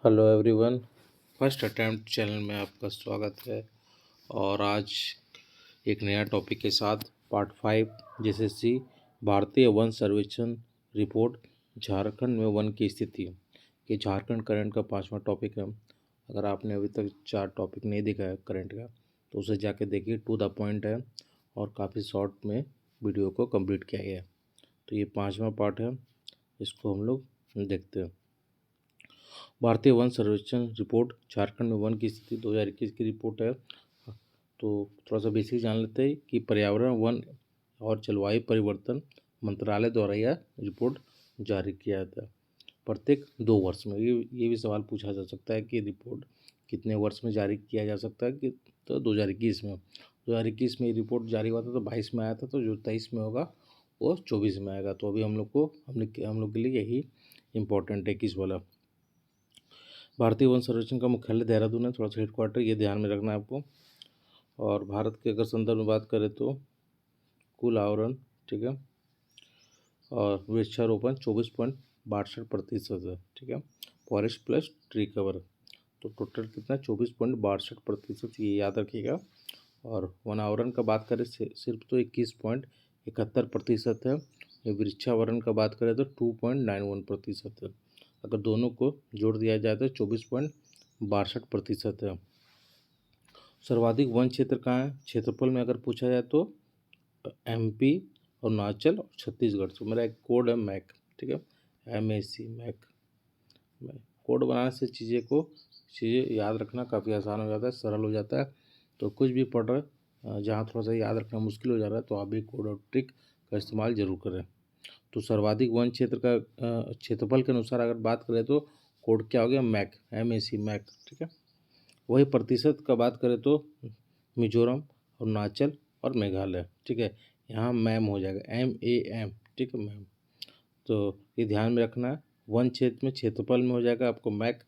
Hello everyone. First attempt channel में आपका स्वागत है। और आज एक नया टॉपिक के साथ पार्ट 5 जीसीसी भारतीय वन सर्वेक्षण रिपोर्ट झारखंड में वन की स्थिति। ये झारखंड करंट का 5वां टॉपिक है। अगर आपने अभी तक 4 टॉपिक नहीं देखा है करंट का तो उसे जाके देखिए, टू द पॉइंट है और काफ़ी शॉर्ट में वीडियो को कंप्लीट किया गया है। तो ये 5वां पार्ट है, इसको हम लोग देखते हैं। भारतीय वन सर्वेक्षण रिपोर्ट झारखंड में वन की स्थिति 2021 की रिपोर्ट है। तो थोड़ा सा बेसिक जान लेते हैं कि पर्यावरण, वन और जलवायु परिवर्तन मंत्रालय द्वारा यह रिपोर्ट जारी किया जाता है प्रत्येक 2 वर्ष में। ये भी सवाल पूछा जा सकता है कि रिपोर्ट कितने वर्ष में जारी किया जा सकता है। कि तो 2021 में 2021 में ये रिपोर्ट जारी हुआ था तो 22 में आया था, तो जो 23 में होगा वो 24 में आएगा। तो अभी हम लोग के लिए यही इम्पोर्टेंट है 21 वाला। भारतीय वन सर्वेक्षण का मुख्यालय देहरादून है, थोड़ा सा हेडक्वार्टर ये ध्यान में रखना है आपको। और भारत के अगर संदर्भ में बात करें तो कुल आवरण, ठीक है, और वृक्षारोपण 24.62% है, ठीक है। फॉरेस्ट प्लस ट्री कवर, तो टोटल कितना 24.62%, ये याद रखिएगा। और वन आवरण का बात करें सिर्फ तो 21.71% है। ये वृक्षावरण का बात करें तो 2.91% है। अगर दोनों को जोड़ दिया जाए तो 24.62% है। सर्वाधिक वन क्षेत्र कहाँ है क्षेत्रफल में अगर पूछा जाए तो एमपी, अरुणाचल और छत्तीसगढ़। तो मेरा एक कोड है मैक, ठीक है, MAC मैक। कोड बनाने से चीज़ें याद रखना काफ़ी आसान हो जाता है, सरल हो जाता है। तो कुछ भी पढ़ रहे जहाँ थोड़ा सा याद रखना मुश्किल हो जा रहा है तो आप भी कोड और ट्रिक का इस्तेमाल जरूर करें। तो सर्वाधिक वन क्षेत्र का क्षेत्रफल के अनुसार अगर बात करें तो कोड क्या हो गया, मैक, MAC मैक, ठीक है। वही प्रतिशत का बात करें तो मिजोरम, अरुणाचल और मेघालय, ठीक है। यहाँ मैम हो जाएगा, MAM, ठीक है, मैम। तो ये ध्यान में रखना है, वन क्षेत्र में क्षेत्रफल में हो जाएगा आपको मैक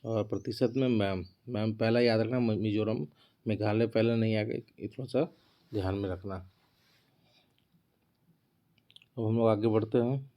और प्रतिशत में मैम। मैम पहला याद रखना, मिजोरम, मेघालय पहले नहीं आएगा, ये थोड़ा सा ध्यान में रखना। अब हम लोग आगे बढ़ते हैं।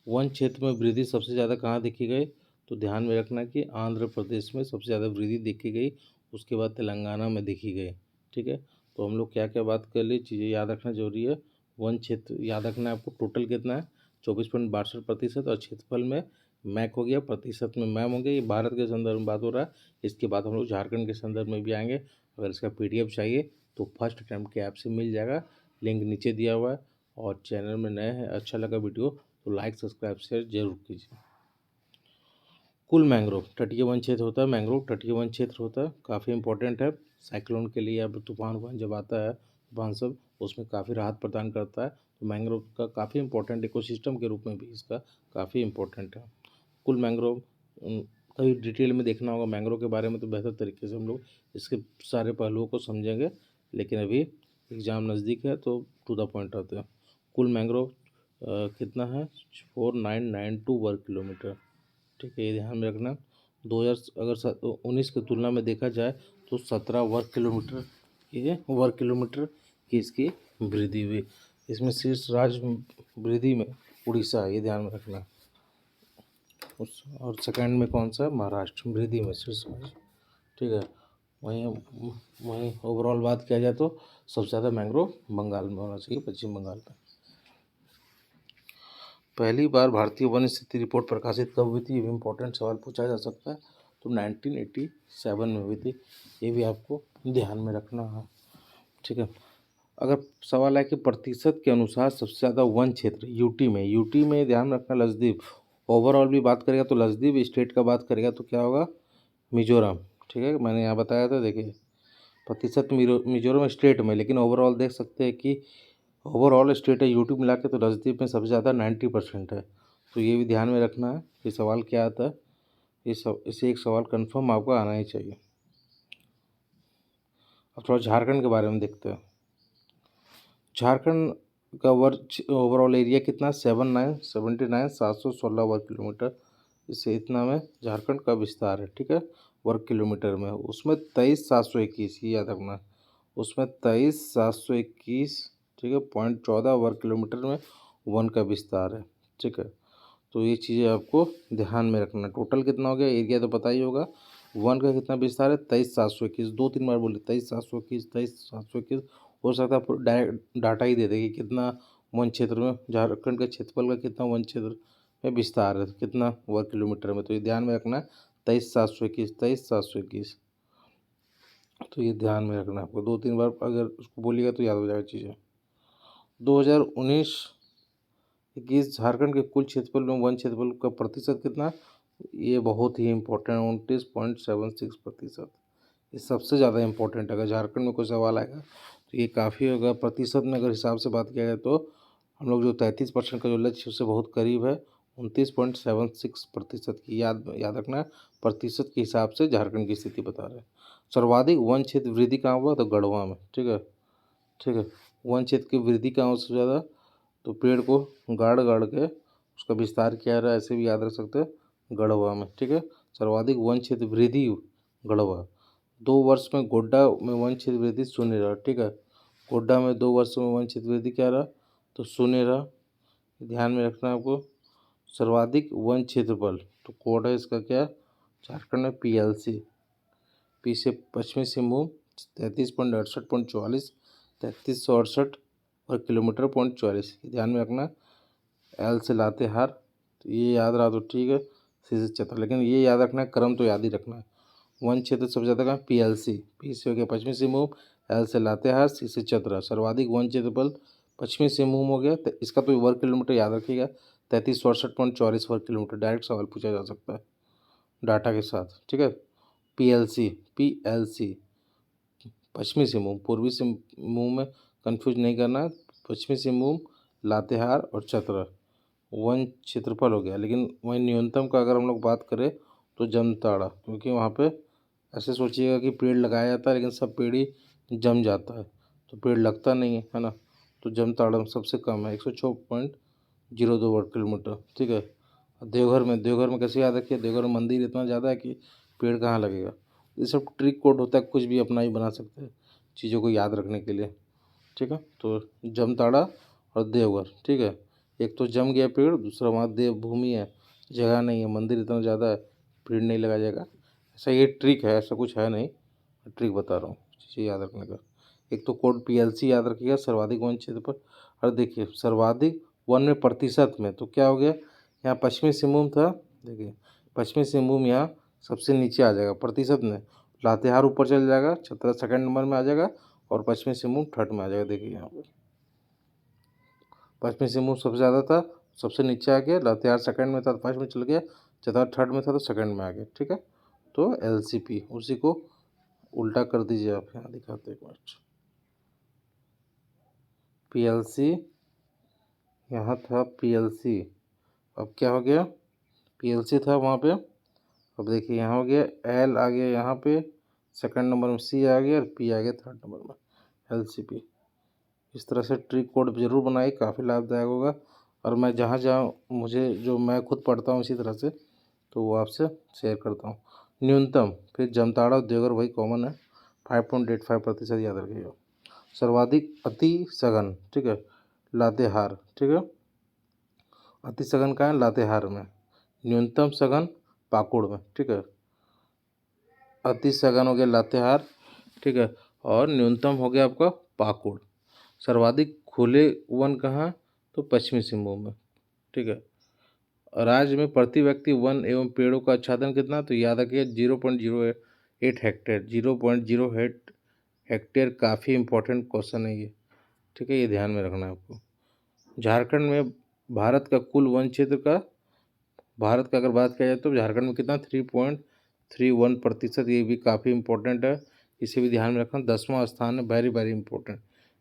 वन क्षेत्र में वृद्धि सबसे ज़्यादा कहाँ देखी गई, तो ध्यान में रखना कि आंध्र प्रदेश में सबसे ज़्यादा वृद्धि देखी गई, उसके बाद तेलंगाना में देखी गई, ठीक है। तो हम लोग क्या क्या बात कर लिए, चीज़ें याद रखना जरूरी है। वन क्षेत्र याद रखना है आपको, टोटल कितना है 24.62% और क्षेत्रफल में मैक हो गया, प्रतिशत में मैम हो गया। ये भारत के संदर्भ में बात हो रहा है। इसके बाद हम लोग झारखंड के संदर्भ में भी आएंगे। अगर इसका PDF चाहिए तो फर्स्ट अटैम्प्ट के ऐप से मिल जाएगा, लिंक नीचे दिया हुआ है। और चैनल में नए हैं, अच्छा लगा वीडियो तो लाइक, सब्सक्राइब, शेयर जरूर कीजिए। कुल मैंग्रोव तटीय वन क्षेत्र होता है, मैंग्रोव तटीय वन क्षेत्र होता है, काफ़ी इंपॉर्टेंट है साइक्लोन के लिए। अब तूफान वूफान जब आता है, तूफान सब, उसमें काफ़ी राहत प्रदान करता है। तो मैंग्रोव का काफ़ी इंपॉर्टेंट इकोसिस्टम के रूप में भी इसका काफ़ी इंपॉर्टेंट है। कुल मैंग्रोव कभी डिटेल में देखना होगा मैंग्रोव के बारे में तो बेहतर तरीके से हम लोग इसके सारे पहलुओं को समझेंगे। लेकिन अभी एग्ज़ाम नज़दीक है तो टू द पॉइंट आते हैं। कुल मैंग्रोव कितना है, 4992 वर्ग किलोमीटर, ठीक है, ये ध्यान में रखना। 2019 की तुलना में देखा जाए तो 17 वर्ग किलोमीटर की इसकी वृद्धि हुई। इसमें शीर्ष राज्य वृद्धि में उड़ीसा है, ये ध्यान में रखना। और सेकंड में कौन सा, महाराष्ट्र वृद्धि में शीर्ष राज्य, ठीक है। वहीं ओवरऑल बात किया जाए तो सबसे ज़्यादा मैंग्रोव बंगाल में होना चाहिए, पश्चिम बंगाल में। पहली बार भारतीय वन स्थिति रिपोर्ट प्रकाशित कब हुई थी, ये भी इम्पोर्टेंट सवाल पूछा जा सकता है। तो 1987 में हुई थी, ये भी आपको ध्यान में रखना है, ठीक है। अगर सवाल है कि प्रतिशत के अनुसार सबसे ज़्यादा वन क्षेत्र यूटी में ध्यान रखना लक्षद्वीप। ओवरऑल भी बात करेगा तो लक्षद्वीप, स्टेट का बात करेगा तो क्या होगा, मिजोरम, ठीक है। मैंने यहाँ बताया था, देखिए प्रतिशत मिजोरम स्टेट में, लेकिन ओवरऑल देख सकते हैं कि ओवरऑल स्टेट है यूटी मिला के तो लक्षद्वीप में सबसे ज़्यादा 90% है। तो ये भी ध्यान में रखना है कि सवाल क्या आता है, इसे एक सवाल कंफर्म आपको आना ही चाहिए। अब थोड़ा झारखंड के बारे में देखते हैं। झारखंड का वर्ग ओवरऑल एरिया कितना, 79716 वर्ग किलोमीटर, इससे इतना में झारखंड का विस्तार है, ठीक है, वर्ग किलोमीटर में। उसमें 23,721, ये याद रखना, उसमें 23,721, ठीक है, 0.14 वर्ग किलोमीटर में वन का विस्तार है, ठीक है। तो ये चीज़ें आपको ध्यान में रखना। टोटल कितना हो गया, एरिया तो पता ही होगा। वन का कितना विस्तार है, 23,721। 2-3 बार बोले 23,721, 23,721। हो सकता है डायरेक्ट डाटा ही दे दे कि कितना वन क्षेत्र में, झारखंड के क्षेत्रफल का कितना वन क्षेत्र में विस्तार है, कितना वर्ग किलोमीटर में। तो ये ध्यान में रखना, 23,721, 23,721। तो ये ध्यान में रखना आपको। 2-3 बार अगर उसको बोलिएगा तो याद हो जाएगा चीज़ें। 2019-21 झारखंड के कुल क्षेत्रफल में वन क्षेत्रफल का प्रतिशत कितना, ये बहुत ही इम्पोर्टेंट, 29.76%। ये सबसे ज़्यादा इम्पोर्टेंट। अगर झारखंड में कोई सवाल आएगा तो ये काफ़ी होगा। प्रतिशत में अगर हिसाब से बात किया जाए तो हम लोग जो 33% का जो लक्ष्य उससे बहुत करीब है, 29.76% की याद रखना। प्रतिशत के हिसाब से झारखंड की स्थिति बता रहे हैं। सर्वाधिक वन क्षेत्र वृद्धि कहाँ हुआ, तो गढ़वा में। ठीक है, ठीक है। वन क्षेत्र की वृद्धि कहाँ हो सबसे ज़्यादा, तो पेड़ को गाड़ गाड़ के उसका विस्तार किया रहा है, ऐसे भी याद रख सकते हैं, गढ़वा में। ठीक है, सर्वाधिक वन क्षेत्र वृद्धि गढ़वा। 2 वर्ष में गोड्डा में वन क्षेत्र वृद्धि शून्य रहा। ठीक है, गोड्डा में 2 वर्षों में वन क्षेत्र वृद्धि क्या रहा, तो शून्य रहा। ध्यान में रखना आपको। सर्वाधिक वन क्षेत्रफल, तो कोड है इसका क्या, झारखंड में PLC। पी से पश्चिमी सिंहभूम 33.68.44, 3368 वर्ग किलोमीटर .44। ध्यान में रखना। एल से लातेहार, तो ये याद रहा तो ठीक है। सी से चतरा, लेकिन ये याद रखना है, क्रम तो याद ही रखना है। वन क्षेत्र सबसे ज़्यादा कहाँ, PLC। पी से हो गया पश्चिमी सिंहभूम, एल से लातेहार, सी से चतरा। सर्वाधिक वन क्षेत्रफल पश्चिमी सिंहभूम हो गया, तो इसका तो वर्ग किलोमीटर याद रखिएगा, 3368.44 वर्ग किलोमीटर। डायरेक्ट सवाल पूछा जा सकता है डाटा के साथ। ठीक है, PLC पश्चिमी सिंहभूम। पूर्वी सिंहभूम में कंफ्यूज नहीं करना। पश्चिमी सिंहभूम, लातेहार और चतरा वन क्षेत्रफल हो गया। लेकिन वहीं न्यूनतम का अगर हम लोग बात करें तो जामताड़ा, क्योंकि वहाँ पे ऐसे सोचिएगा कि पेड़ लगाया जाता है लेकिन सब पेड़ ही जम जाता है, तो पेड़ लगता नहीं है ना। तो जामताड़ा में सबसे कम है, 106.02 वर्ग किलोमीटर। ठीक है, देवघर में कैसे याद रखिए, देवघर में मंदिर इतना ज़्यादा है कि पेड़ कहाँ लगेगा। ये सब ट्रिक कोड होता है, कुछ भी अपना ही बना सकते हैं चीज़ों को याद रखने के लिए। ठीक है, तो जामताड़ा और देवघर। ठीक है, एक तो जम गया पेड़, दूसरा वहाँ देवभूमि है, जगह नहीं है, मंदिर इतना ज़्यादा है, पेड़ नहीं लगाया जाएगा। ऐसा ये ट्रिक है, ऐसा कुछ है नहीं, ट्रिक बता रहा हूँ चीज़ें याद रखने का। एक तो कोड PLC याद रखिएगा, सर्वाधिक वन क्षेत्र पर। और देखिए सर्वाधिक वन में प्रतिशत में, तो क्या हो गया, यहाँ पश्चिमी सिंहभूम था, देखिए पश्चिमी सिंहभूम यहाँ सबसे नीचे आ जाएगा प्रतिशत में। लातेहार ऊपर चल जाएगा, चतरा सेकंड नंबर में आ जाएगा, और पश्चिमी सिंहभूम थर्ड में आ जाएगा। देखिए यहाँ पर पश्चिमी सिंहभूम सबसे ज़्यादा था, सबसे नीचे आ गया। लातेहार सेकंड में था तो फर्स्ट में चल गया, चतरा थर्ड में था तो सेकंड में आ गया। ठीक है, तो LCP उसी को उल्टा कर दीजिए आप, यहाँ दिखाते एक बार। PLC यहाँ था, PLC अब क्या हो गया, PLC था वहाँ पे, अब देखिए यहाँ हो गया L आ गया, यहाँ पे सेकंड नंबर में C आ गया, और P आ गया थर्ड नंबर में, LCP। इस तरह से ट्रिक कोड ज़रूर बनाइए, काफ़ी लाभदायक होगा। और मैं जहाँ जहाँ मुझे जो मैं खुद पढ़ता हूँ इसी तरह से, तो वो आपसे शेयर करता हूँ। न्यूनतम, फिर जामताड़ा और देवघर वही कॉमन है, 5.85% याद रखिएगा। सर्वाधिक अति सघन, ठीक है, लातेहार। ठीक है, अति सघन कहाँ है, लातेहार में। न्यूनतम सघन पाकुड़ में। ठीक है, अति सघन हो गया लातेहार, ठीक है, और न्यूनतम हो गया आपका पाकुड़। सर्वाधिक खुले वन कहाँ, तो पश्चिमी सिंहभूम में। ठीक है, राज्य में प्रति व्यक्ति वन एवं पेड़ों का आच्छादन कितना, तो याद रखिए 0.08 हेक्टेयर। 0.08 हेक्टेयर काफ़ी इंपॉर्टेंट क्वेश्चन है ये। ठीक है, ये ध्यान में रखना है आपको। झारखंड में भारत का कुल वन क्षेत्र का, भारत का अगर बात किया जाए तो झारखंड में कितना, 3.31%। ये भी काफ़ी इंपॉर्टेंट है, इसे भी ध्यान में रखना। 10वां स्थान है, वेरी वेरी इंपॉर्टेंट।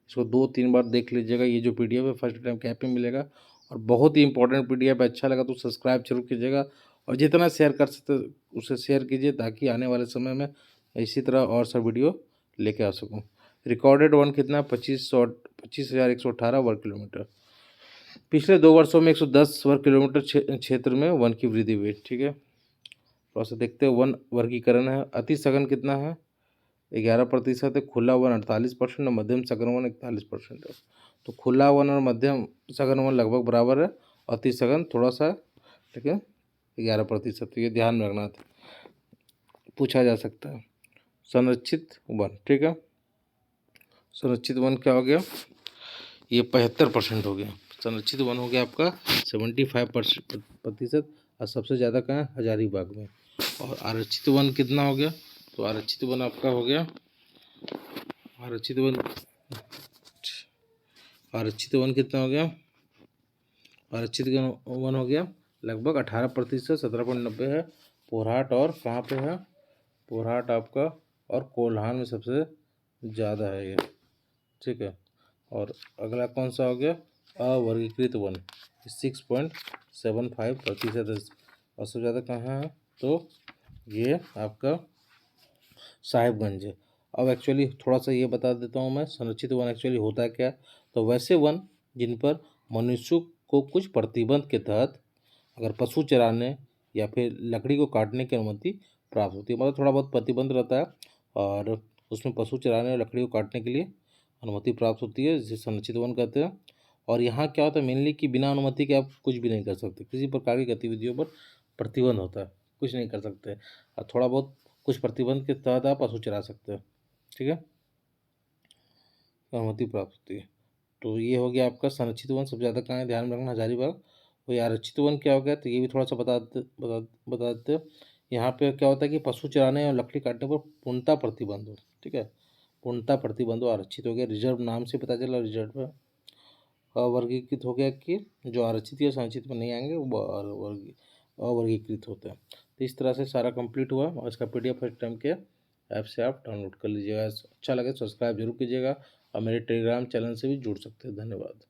इसको 2-3 बार देख लीजिएगा। ये जो PDF है फर्स्ट टाइम कैप में मिलेगा, और बहुत ही इंपॉर्टेंट PDF है। अच्छा लगा तो सब्सक्राइब जरूर कीजिएगा, और जितना शेयर कर सकते उसे शेयर कीजिए, ताकि आने वाले समय में इसी तरह और सब वीडियो लेके आ सकूँ। रिकॉर्डेड वन कितना, 25,118 वर्ग किलोमीटर। पिछले 2 वर्षों में 110 वर्ग किलोमीटर क्षेत्र में वन की वृद्धि हुई। ठीक है, थोड़ा सा देखते हैं। वन वर्गीकरण है, अति सघन कितना है, 11% है। खुला वन 48% और मध्यम सघन वन 41% है। तो खुला वन और मध्यम सघन वन लगभग बराबर है, अति सघन थोड़ा सा ठीक है, 11%। तो ये ध्यान में रखना था, पूछा जा सकता है। संरक्षित वन, ठीक है, संरक्षित वन क्या हो गया, ये 75% हो गया। संरक्षित वन हो गया आपका 75%, और सबसे ज़्यादा कहाँ है, हजारीबाग में। और आरक्षित वन कितना हो गया, तो आरक्षित वन आपका हो गया, आरक्षित वन कितना हो गया, आरक्षित वन हो गया लगभग 18%, 17.90 है। पोरहाट और कहाँ पे है, पोरहाट आपका और कोल्हान में सबसे ज़्यादा है ये, ठीक है। और अगला कौन सा हो गया, अवर्गीकृत वन, 6.75% है। और सबसे ज़्यादा कहाँ है, तो ये आपका साहिबगंज है। अब एक्चुअली थोड़ा सा ये बता देता हूँ मैं, संरक्षित वन एक्चुअली होता है क्या। तो वैसे वन जिन पर मनुष्यों को कुछ प्रतिबंध के तहत अगर पशु चराने या फिर लकड़ी को काटने की अनुमति प्राप्त होती है, मतलब थोड़ा बहुत प्रतिबंध रहता है और उसमें पशु चराने और लकड़ी को काटने के लिए अनुमति प्राप्त होती है, जिसे संरक्षित वन कहते हैं। और यहाँ क्या होता है मेनली कि बिना अनुमति के आप कुछ भी नहीं कर सकते, किसी प्रकार की गतिविधियों पर प्रतिबंध होता है, कुछ नहीं कर सकते। और थोड़ा बहुत कुछ प्रतिबंध के तहत आप पशु चरा सकते हो, ठीक है, अनुमति प्राप्त होती है। तो ये हो गया आपका संरक्षित वन। सबसे ज़्यादा कहाँ है, ध्यान में रखना, हजारीबाग। वही आरक्षित वन क्या हो गया, तो ये भी थोड़ा सा बता देते हो। यहाँ पे क्या होता है कि पशु चराने और लकड़ी काटने पर पूर्णता प्रतिबंध हो, ठीक है, पूर्णता प्रतिबंध हो, आरक्षित हो गया। रिजर्व नाम से पता चला, रिजर्व है। अवर्गीकृत हो गया कि जो आरक्षित या संरक्षित में नहीं आएंगे वो अवर्गीकृत होते हैं। तो इस तरह से सारा कंप्लीट हुआ और इसका PDF फर्स्ट टाइम के ऐप से आप डाउनलोड कर लीजिएगा। अच्छा लगे सब्सक्राइब जरूर कीजिएगा और मेरे टेलीग्राम चैनल से भी जुड़ सकते हैं। धन्यवाद।